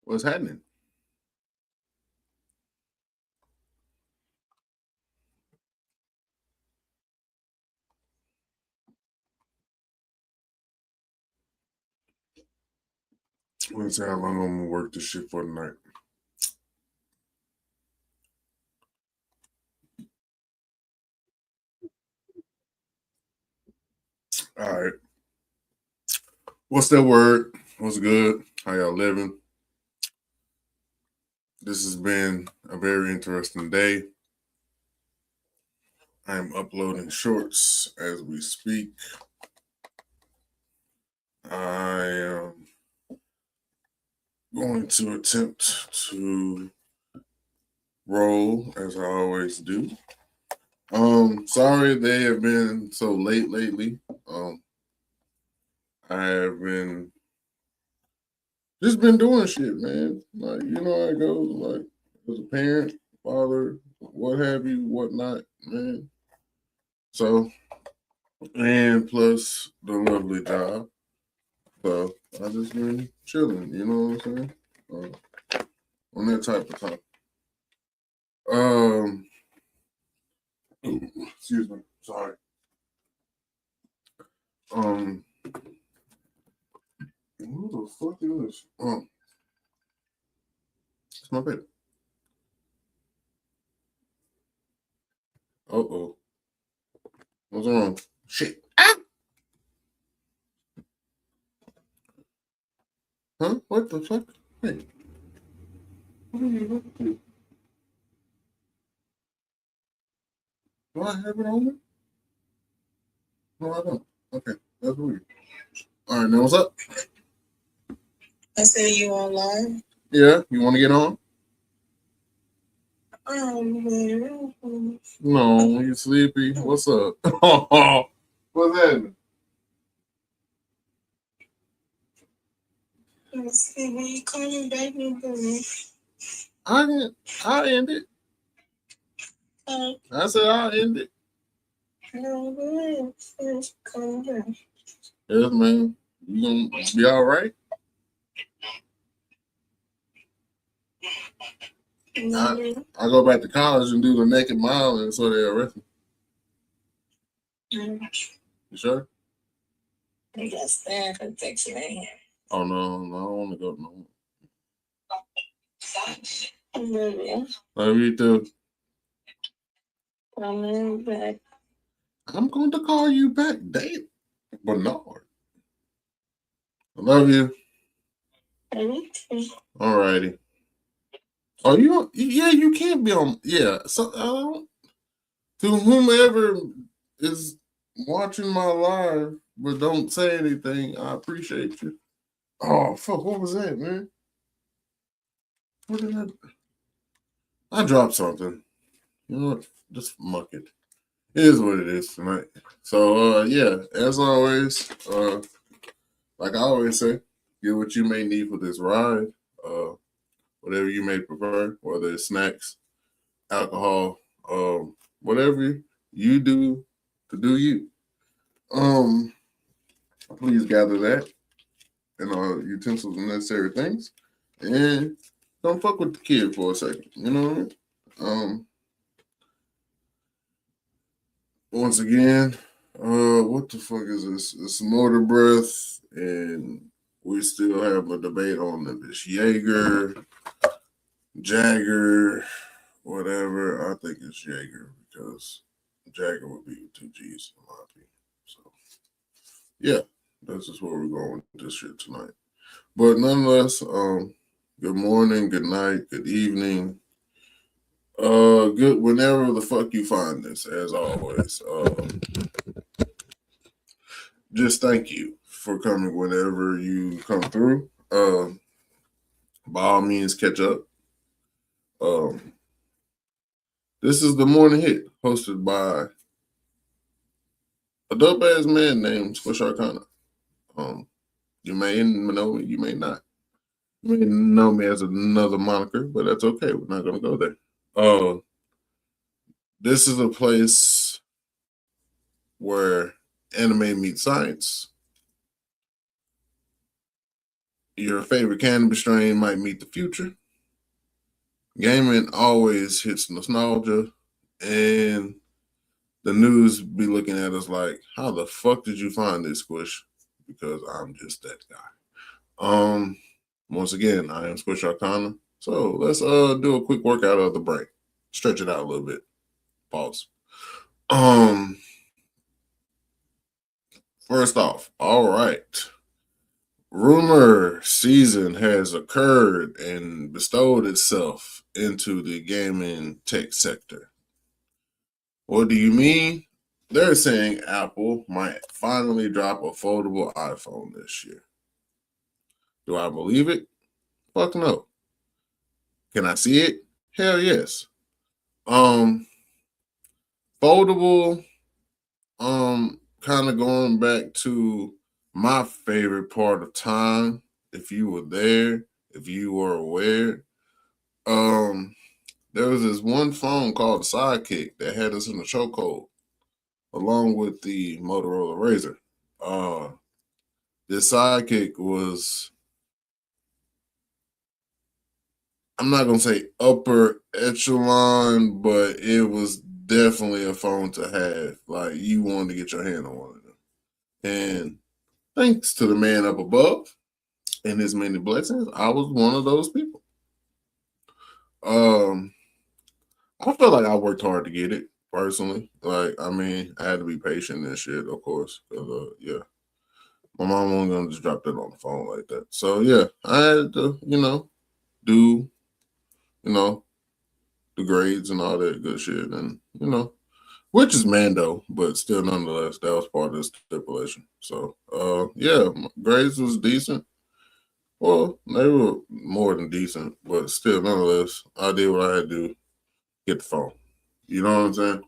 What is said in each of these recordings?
What's happening? Let's see how long I'm gonna work this shit for tonight. All right. What's that word? What's good? How y'all living? This has been a very interesting day. I am uploading shorts as we speak. I am going to attempt to roll as I always do. Sorry they have been so late lately. I have just been doing shit, man. Like, you know how it goes, like as a parent, father, what have you, whatnot, man. So, and plus the lovely job. So I just been chilling, you know what I'm saying? On that type of time. Um, excuse me, sorry. Um, who the fuck is this? It's my baby. Uh-oh. What's wrong? Shit. Ah! Huh? What the fuck? Hey. What are you looking to? Do I have it on me? No, I don't. Okay, that's weird. All right, now what's up? I said you online. Yeah, you want to get on? Man. No, you sleepy. What's up? What's happening? Let's see when you coming back into me. I end it. I said I'll end it. No, come back. Yes, man. You gonna be all right? I go back to college and do the naked mile, and so they arrest me. You sure? I got stand protection in here. Oh no, I don't want to go no. Love you too. Coming back. I'm going to call you back, Dave. Bernard. I love you. All righty. Oh, you? Yeah, you can't be on. Yeah. So, to whomever is watching my live but don't say anything, I appreciate you. Oh fuck! What was that, man? What did I dropped something. You know what? Just muck it. It is what it is tonight. So yeah, as always, like I always say, get what you may need for this ride. Whatever you may prefer, whether it's snacks, alcohol, whatever you do to do you. Um, Please gather that and all utensils and necessary things, and don't fuck with the kid for a second. You know what I mean? Once again, what the fuck is this? It's Motor Breath, and we still have a debate on if it's Jaeger, Jagger, whatever. I think it's Jaeger because Jagger would be with two G's in my opinion. So yeah, that's just where we're going with this shit tonight. But nonetheless, good morning, good night, good evening. Good whenever the fuck you find this, as always. Just thank you for coming whenever you come through. By all means, catch up. Um, this is the morning hit, hosted by a dope ass man named Swish Arcana. You may know me, you may not. You may know me as another moniker, but that's okay. We're not gonna go there. This is a place where anime meets science, your favorite cannabis strain might meet the future. Gaming always hits nostalgia, and the news be looking at us like, how the fuck did you find this, Squish? Because I'm just that guy. Once again, I am Squish Arcana. So let's do a quick workout of the brain. Stretch it out a little bit. Pause. First off, all right. Rumor season has occurred and bestowed itself into the gaming tech sector. What do you mean? They're saying Apple might finally drop a foldable iPhone this year. Do I believe it? Fuck no. Can I see it? Hell yes. Foldable, kind of going back to my favorite part of time, if you were there, if you were aware, there was this one phone called the Sidekick that had us in the chokehold, along with the Motorola Razr. This Sidekick was, I'm not gonna say upper echelon, but it was definitely a phone to have. Like, you wanted to get your hand on one of them. And thanks to the man up above and his many blessings, I was one of those people. I feel like I worked hard to get it personally. Like, I mean, I had to be patient and shit, of course. Yeah, my mom wasn't gonna just drop that on the phone like that. So yeah, I had to, do, the grades and all that good shit, and which is Mando, but still, nonetheless, that was part of the stipulation. So, yeah, my grades was decent. Well, they were more than decent, but still, nonetheless, I did what I had to do, get the phone. You know what I'm saying?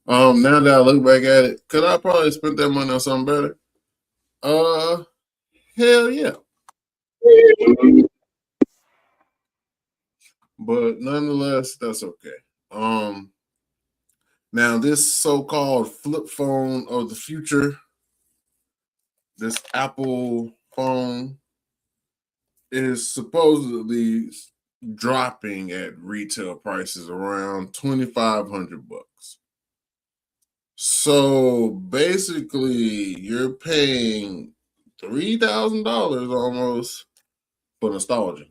Now that I look back at it, could I probably spent that money on something better? Hell yeah. But nonetheless, that's okay. Now this so-called flip phone of the future, this Apple phone, is supposedly dropping at retail prices around $2,500. So basically, you're paying $3,000 almost for nostalgia.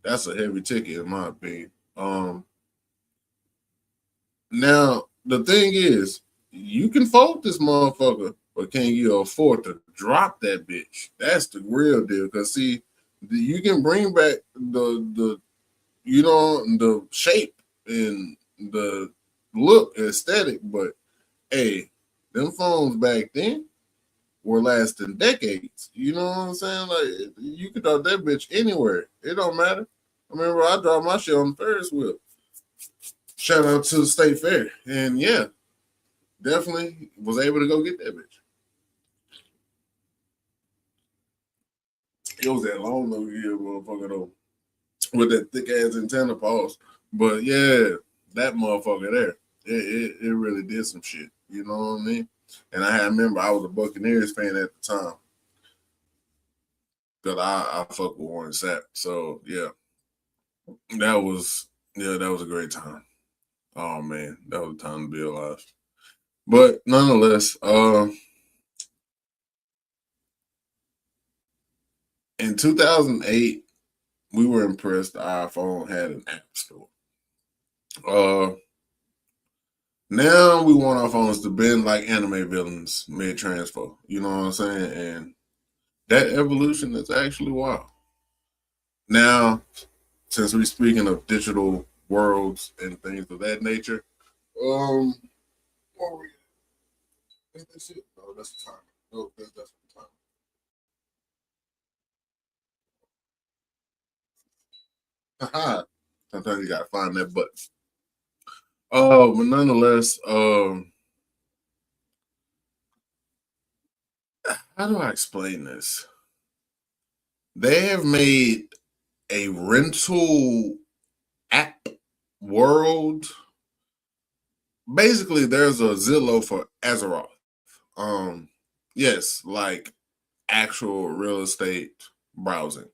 That's a heavy ticket, in my opinion. Now the thing is, you can fold this motherfucker, but can you afford to drop that bitch? That's the real deal. Because see, you can bring back the shape and the look aesthetic, but hey, them phones back then were lasting decades. You know what I'm saying? Like, you could drop that bitch anywhere. It don't matter. I remember I dropped my shit on the Ferris wheel. Shout out to the State Fair. And yeah, definitely was able to go get that bitch. It was that long little year motherfucker though, with that thick ass antenna pause. But yeah, that motherfucker there, it really did some shit. You know what I mean? And I remember I was a Buccaneers fan at the time. Because I fuck with Warren Sapp. So yeah, that was a great time. Oh man, that was a time to be alive. But nonetheless, in 2008, we were impressed the iPhone had an app store. Now we want our phones to bend like anime villains mid transfer. You know what I'm saying? And that evolution is actually wild. Now, since we're speaking of digital worlds and things of that nature, what were we? Is this it? No, that's the time. No, that's the time. Haha. Sometimes you gotta find that button. Oh, but nonetheless, how do I explain this? They have made a rental app world. Basically, there's a Zillow for Azeroth. Yes, like actual real estate browsing.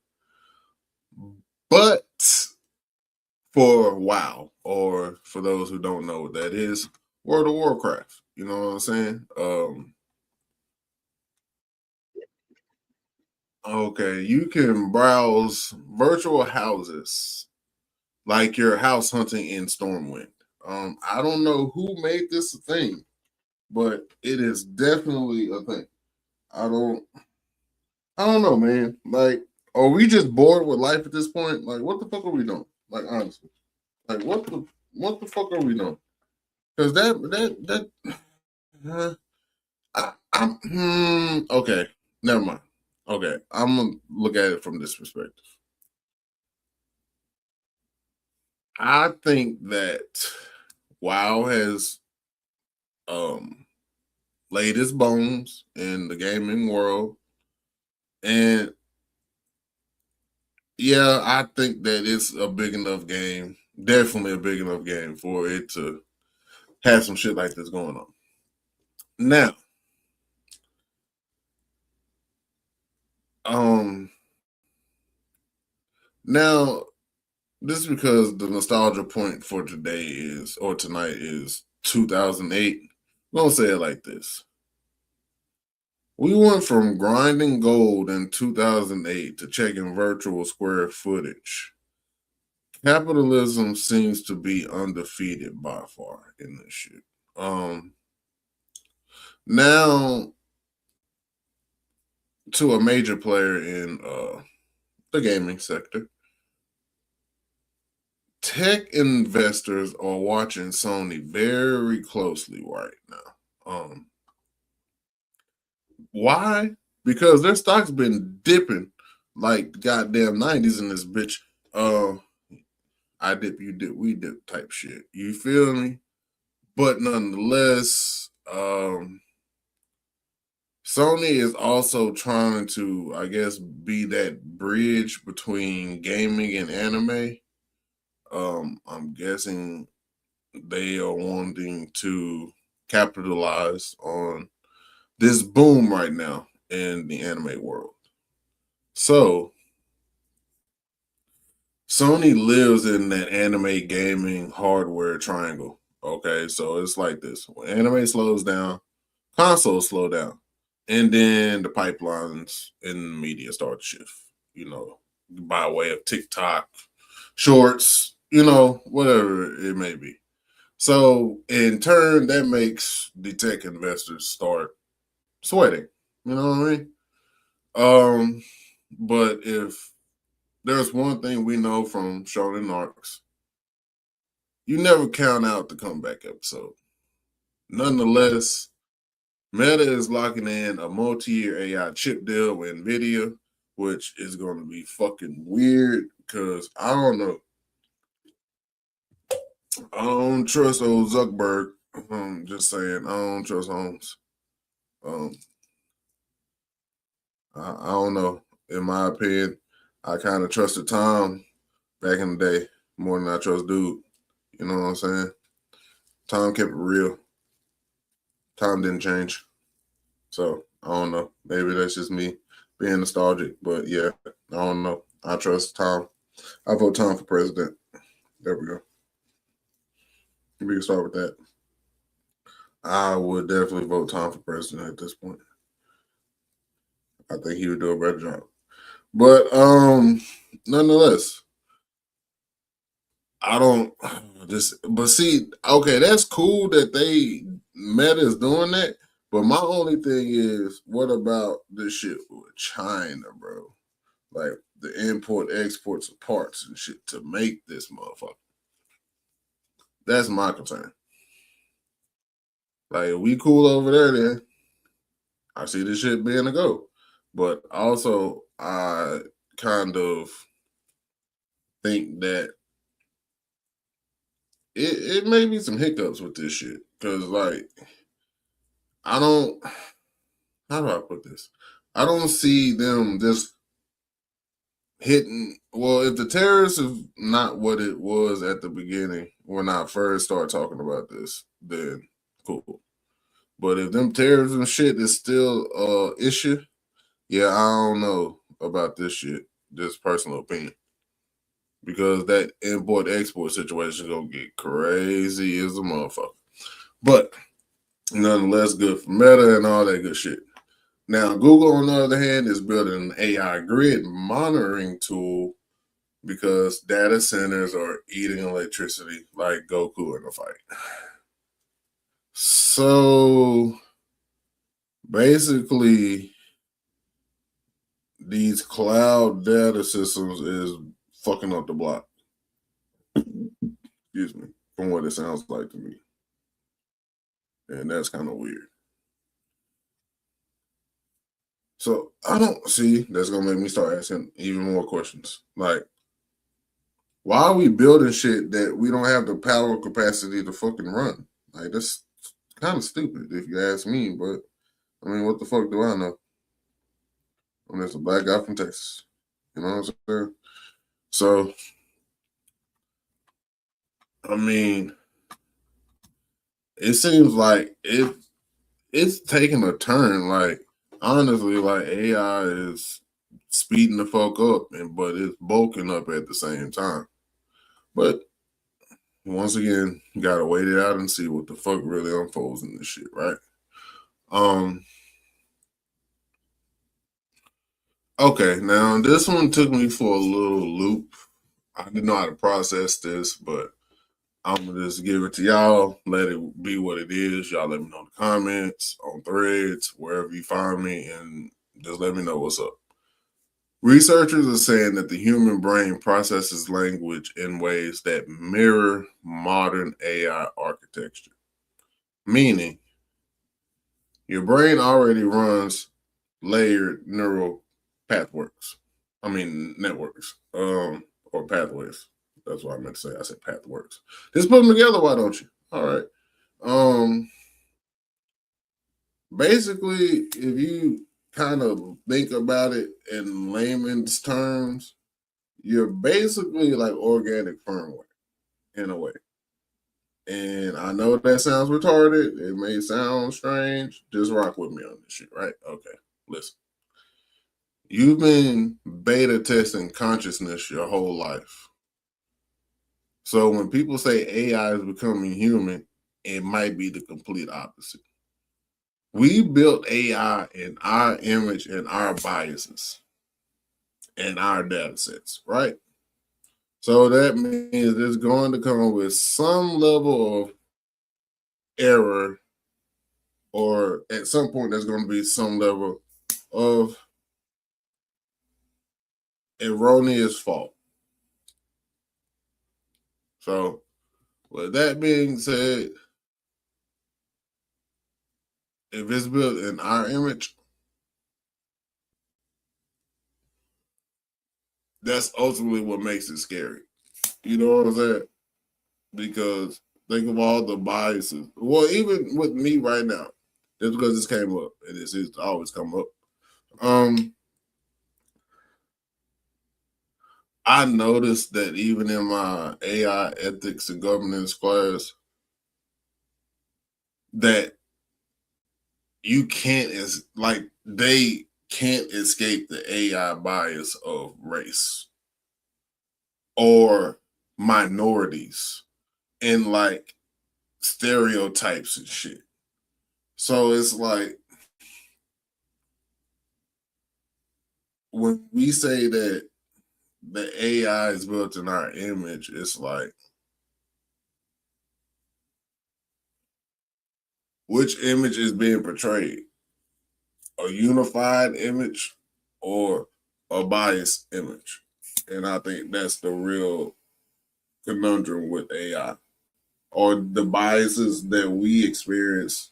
But for WoW, or for those who don't know what that is, World of Warcraft. You know what I'm saying? Okay, you can browse virtual houses like you're house hunting in Stormwind. I don't know who made this a thing, but it is definitely a thing. I don't I don't know, man. Like, are we just bored with life at this point? Like, what the fuck are we doing? Like, honestly, like, what the fuck are we doing? Because okay, never mind. Okay, I'm gonna look at it from this perspective. I think that WoW has um laid its bones in the gaming world, and yeah, I think that it's a big enough game, definitely a big enough game for it to have some shit like this going on. Now, um, now this is because the nostalgia point for today is, or tonight is 2008. Don't say it like this. We went from grinding gold in 2008 to checking virtual square footage. Capitalism seems to be undefeated by far in this shit. Um, Now to a major player in the gaming sector, tech investors are watching Sony very closely right now. Why? Because their stock's been dipping like goddamn 90s in this bitch. Uh, I dip, you dip, we dip type shit. You feel me? But nonetheless, Sony is also trying to, I guess, be that bridge between gaming and anime. I'm guessing they are wanting to capitalize on this boom right now in the anime world. So Sony lives in that anime gaming hardware triangle. Okay, so it's like this: when anime slows down, consoles slow down, and then the pipelines in the media start to shift. You know, by way of TikTok, shorts, whatever it may be. So in turn, that makes the tech investors start sweating. You know what I mean? But if there's one thing we know from Shonen Arcs, you never count out the comeback episode. Nonetheless, Meta is locking in a multi-year AI chip deal with Nvidia, which is going to be fucking weird because I don't know. I don't trust old Zuckerberg. Just saying, I don't trust Holmes. Um, I don't know. In my opinion, I kind of trusted Tom back in the day more than I trust dude. You know what I'm saying? Tom kept it real. Tom didn't change. So I don't know. Maybe that's just me being nostalgic. But yeah, I don't know. I trust Tom. I vote Tom for president. There we go. We can start with that. I would definitely vote Tom for president at this point. I think he would do a better job. But nonetheless, I don't just but see, okay, that's cool that they Meta is doing that. But my only thing is, what about this shit with China, bro? Like the import exports of parts and shit to make this motherfucker. That's my concern. Like if we cool over there, then I see this shit being a go. But also I kind of think that it may be some hiccups with this shit. Cause like I don't how do I put this? I don't see them just hitting. Well, if the tariffs is not what it was at the beginning when I first started talking about this, then cool. But if them tariffs and shit is still issue, yeah, I don't know about this shit. Just personal opinion. because that import-export situation is going to get crazy as a motherfucker. But nonetheless, good for Meta and all that good shit. Now, Google, on the other hand, is building an AI grid monitoring tool because data centers are eating electricity like Goku in a fight. So basically, these cloud data systems is fucking up the block. Excuse me, from what it sounds like to me. And that's kind of weird. So I don't see that's gonna make me start asking even more questions. Like, why are we building shit that we don't have the power capacity to fucking run? Like, that's kind of stupid if you ask me, but I mean, what the fuck do I know? I'm just a black guy from Texas. You know what I'm saying? So, I mean, it seems like it's taking a turn. Like, honestly, like AI is speeding the fuck up, but it's bulking up at the same time. But once again, you gotta wait it out and see what the fuck really unfolds in this shit, right? Okay, now this one took me for a little loop. I didn't know how to process this, but I'm gonna just give it to y'all. Let it be what it is. Y'all let me know in the comments, on threads, wherever you find me, and just let me know what's up. Researchers are saying that the human brain processes language in ways that mirror modern AI architecture, meaning your brain already runs layered neural pathworks. I mean networks, or pathways. That's what I meant to say. I said pathworks. Just put them together, why don't you? All right. Basically, if you kind of think about it in layman's terms, you're basically like organic firmware in a way. And I know that sounds retarded. It may sound strange. Just rock with me on this shit, right? Okay, listen. You've been beta testing consciousness your whole life. So when people say AI is becoming human, it might be the complete opposite. We built AI in our image and our biases and our data sets, right? So that means it's going to come with some level of error, or at some point there's going to be some level of erroneous fault. So with that being said, if it's built in our image, that's ultimately what makes it scary. You know what I'm saying? Because think of all the biases. Well, even with me right now, just because this came up, and it's always come up. I noticed that even in my AI ethics and governance class, that you can't they can't escape the AI bias of race or minorities and like stereotypes and shit. So it's like when we say that the AI is built in our image, it's like which image is being portrayed? A unified image or a biased image? And I think that's the real conundrum with AI, or the biases that we experience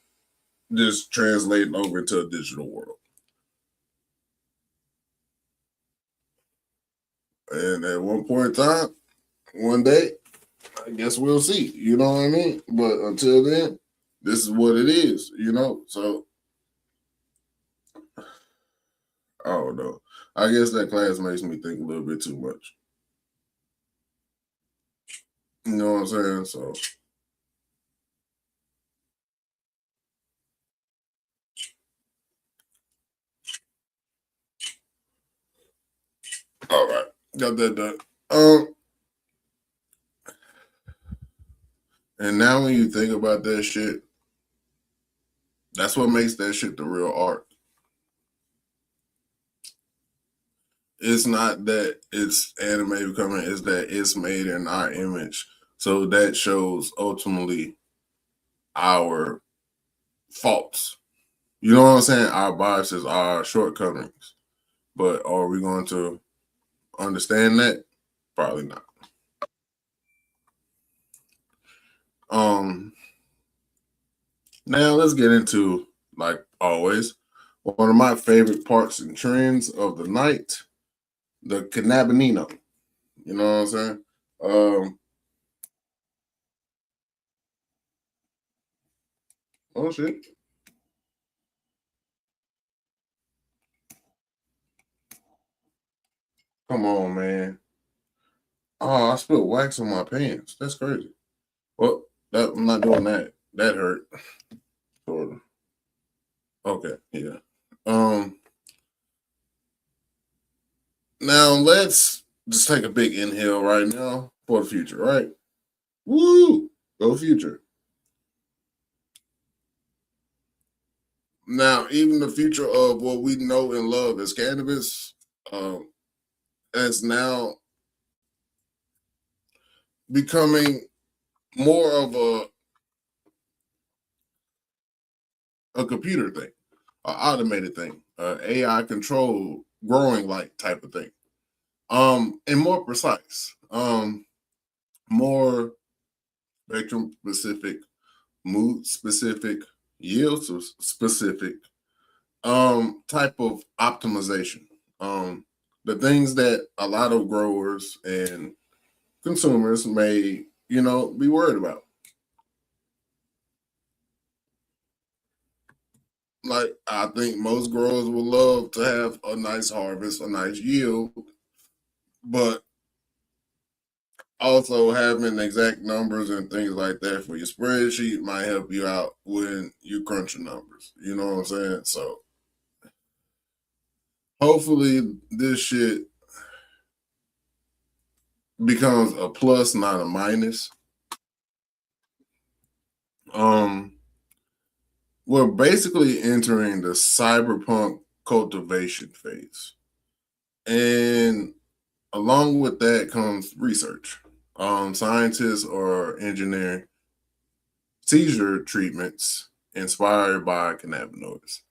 just translating over into a digital world. And at one point in time, one day, I guess we'll see. You know what I mean? But until then, this is what it is, you know? So I don't know. I guess that class makes me think a little bit too much. You know what I'm saying? So all right. Got that done. And now when you think about that shit, that's what makes that shit the real art. It's not that it's anime becoming, it's that it's made in our image. So that shows ultimately our faults. You know what I'm saying? Our biases, our shortcomings. But are we going to understand that? Probably not. Now let's get into, like always, one of my favorite parts and trends of the night, the cannabinino. You know what I'm saying? Oh shit. Come on, man. Oh, I spilled wax on my pants. That's crazy. Well, I'm not doing that. That hurt. Sort of. Okay, yeah. Um, Now let's just take a big inhale right now for the future, right? Woo! Go future. Now, even the future of what we know and love as cannabis, um, is now becoming more of a computer thing, an automated thing, AI controlled growing like type of thing. And more precise, more spectrum specific, mood specific, yield specific, type of optimization. Um, the things that a lot of growers and consumers may, be worried about. Like I think most growers would love to have a nice harvest, a nice yield, but also having exact numbers and things like that for your spreadsheet might help you out when you crunch your numbers. You know what I'm saying? So hopefully this shit becomes a plus, not a minus. Um, we're basically entering the cyberpunk cultivation phase. And along with that comes research. Scientists are engineering seizure treatments inspired by cannabinoids,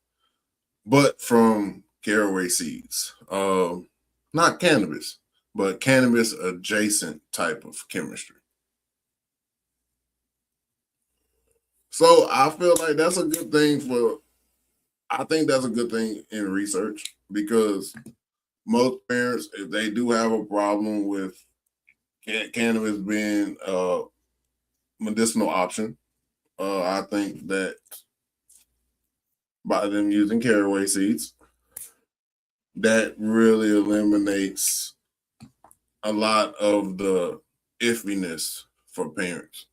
but from caraway seeds. Not cannabis, but cannabis adjacent type of chemistry. So I feel like that's a good thing for, I think that's a good thing in research because most parents, if they do have a problem with cannabis being a medicinal option, I think that by them using caraway seeds, that really eliminates a lot of the iffiness for parents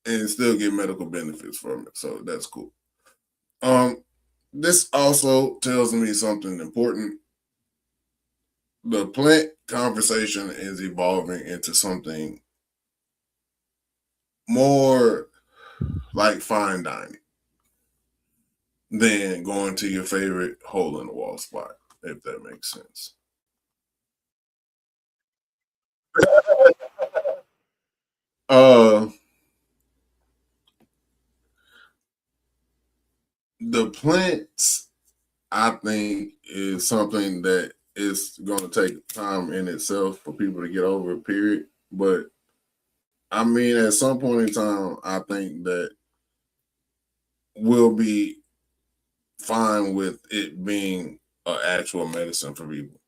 and still get medical benefits from it. So that's cool. Um, this also tells me something important. The plant conversation is evolving into something more like fine dining than going to your favorite hole in the wall spot, if that makes sense. Uh, the plants, I think, is something that is going to take time in itself for people to get over. Period. But I mean, at some point in time, I think that we'll be fine with it being an actual medicine for people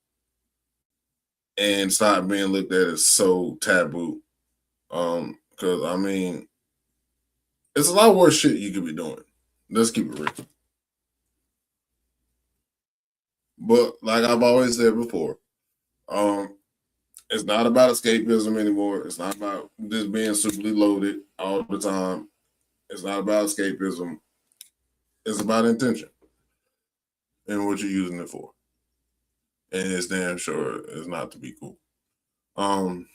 and stop being looked at as so taboo. Because I mean, it's a lot worse shit you could be doing. Let's keep it real. But like I've always said before, um, it's not about escapism anymore. It's not about just being superly loaded all the time. It's not about escapism. It's about intention and what you're using it for. And it's damn sure it's not to be cool. Um,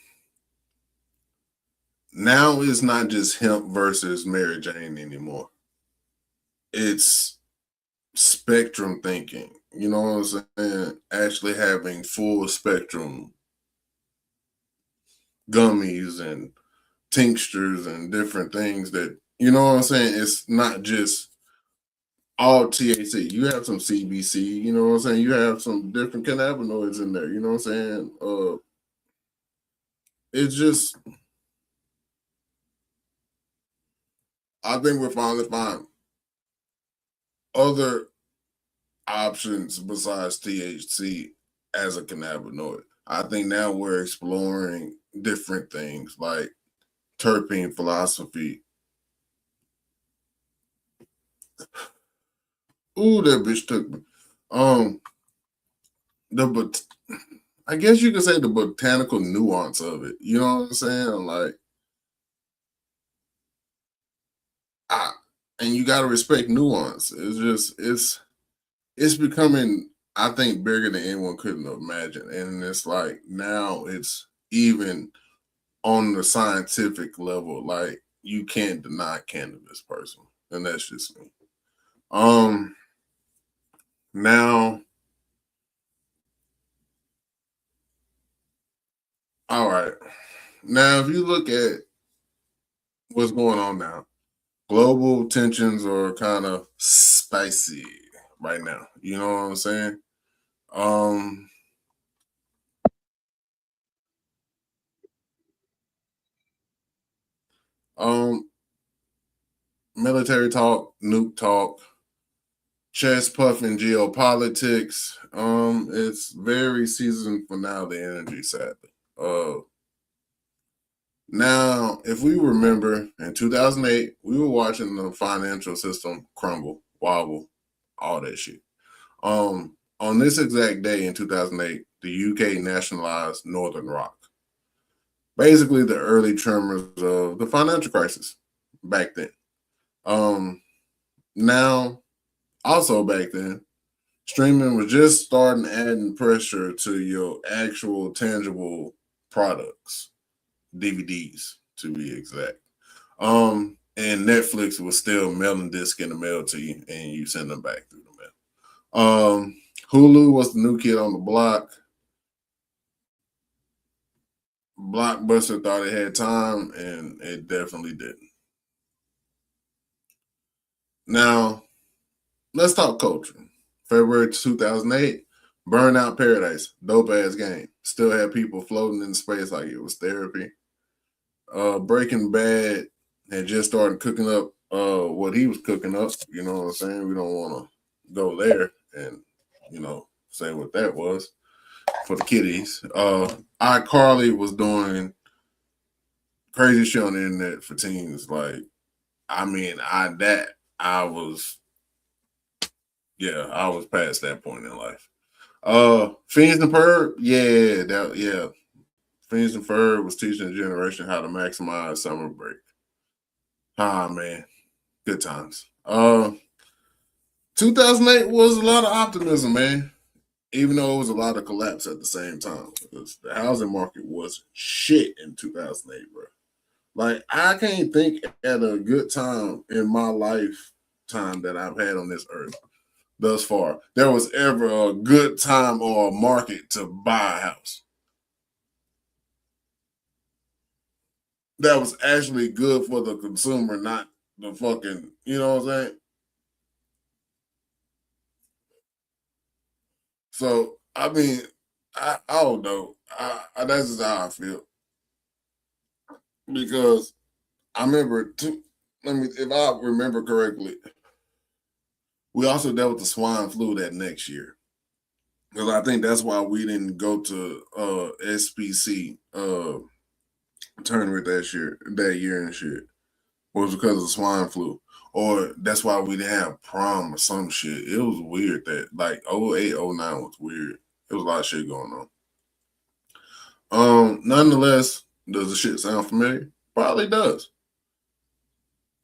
now it's not just hemp versus Mary Jane anymore. It's spectrum thinking. You know what I'm saying? Actually having full spectrum gummies and tinctures and different things that, you know what I'm saying? It's not just all THC. You have some CBC, you know what I'm saying? You have some different cannabinoids in there, you know what I'm saying? It's just, I think we're finally finding other options besides THC as a cannabinoid. I think now we're exploring different things like terpene philosophy. Ooh, that bitch took me. Um, the but I guess you could say the botanical nuance of it. You know what I'm saying? Like, I and you gotta respect nuance. It's becoming, I think, bigger than anyone could have imagined. And it's like now it's even on the scientific level, like you can't deny cannabis personally. And that's just me. Um Now, all right. Now if you look at what's going on now, global tensions are kind of spicy right now. You know what I'm saying? Um um Military talk, nuke talk, chest puffing geopolitics. It's very season finale energy, sadly. Uh Now, if we remember in 2008, we were watching the financial system crumble, wobble, all that shit. On this exact day in 2008, the UK nationalized Northern Rock. Basically, the early tremors of the financial crisis back then. Um, Now, also back then, streaming was just starting adding pressure to your actual tangible products, DVDs to be exact. And Netflix was still mailing disc in the mail to you, and you send them back through the mail. Hulu was the new kid on the block. Blockbuster thought it had time, and it definitely didn't. Now, let's talk culture. February 2008, Burnout Paradise, dope ass game. Still had people floating in space like it was therapy. Breaking Bad had just started cooking up what he was cooking up. You know what I'm saying? We don't want to go there and say what that was for the kiddies. iCarly was doing crazy shit on the internet for teens. Like, I mean, I was I was past that point in life. Fiends and Ferb, Fiends and Ferb was teaching the generation how to maximize summer break. Ah man, good times. 2008 was a lot of optimism, man. Even though it was a lot of collapse at the same time, because the housing market was shit in 2008, bro. Like, I can't think at a good time in my lifetime that I've had on this earth thus far there was ever a good time or a market to buy a house that was actually good for the consumer, not the fucking, you know what I'm saying? So, I mean, I don't know. That's just how I feel because I remember, if I remember correctly, we also dealt with the swine flu that next year. Because I think that's why we didn't go to SPC tournament that year and shit. Was because of swine flu. Or that's why we didn't have prom or some shit. It was weird that like 08, 09 was weird. There was a lot of shit going on. Nonetheless, does the shit sound familiar? Probably does.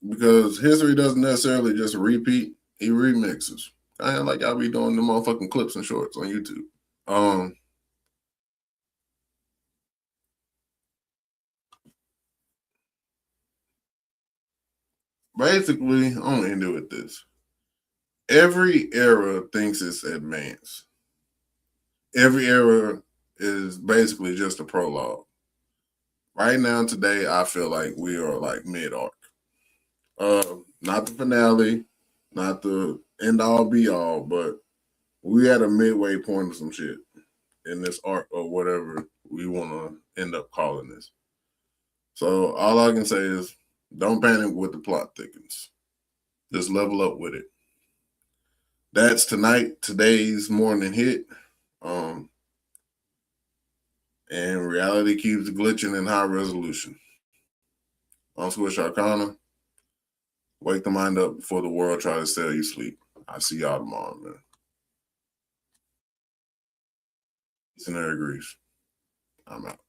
Because history doesn't necessarily just repeat, he remixes. I ain't like I be doing the motherfucking clips and shorts on YouTube. Um, basically, I'm gonna end it with this. Every era thinks it's advanced. Every era is basically just a prologue. Right now, today, I feel like we are like mid arc. Not the finale, not the end all be all, but we at a midway point of some shit in this arc or whatever we want to end up calling this. So all I can say is don't panic with the plot thickens. Just level up with it. That's today's morning hit. And reality keeps glitching in high resolution. I'm Swish Arcana. Wake the mind up before the world tries to sell you sleep. I'll see y'all tomorrow, man. Scenario agrees. I'm out.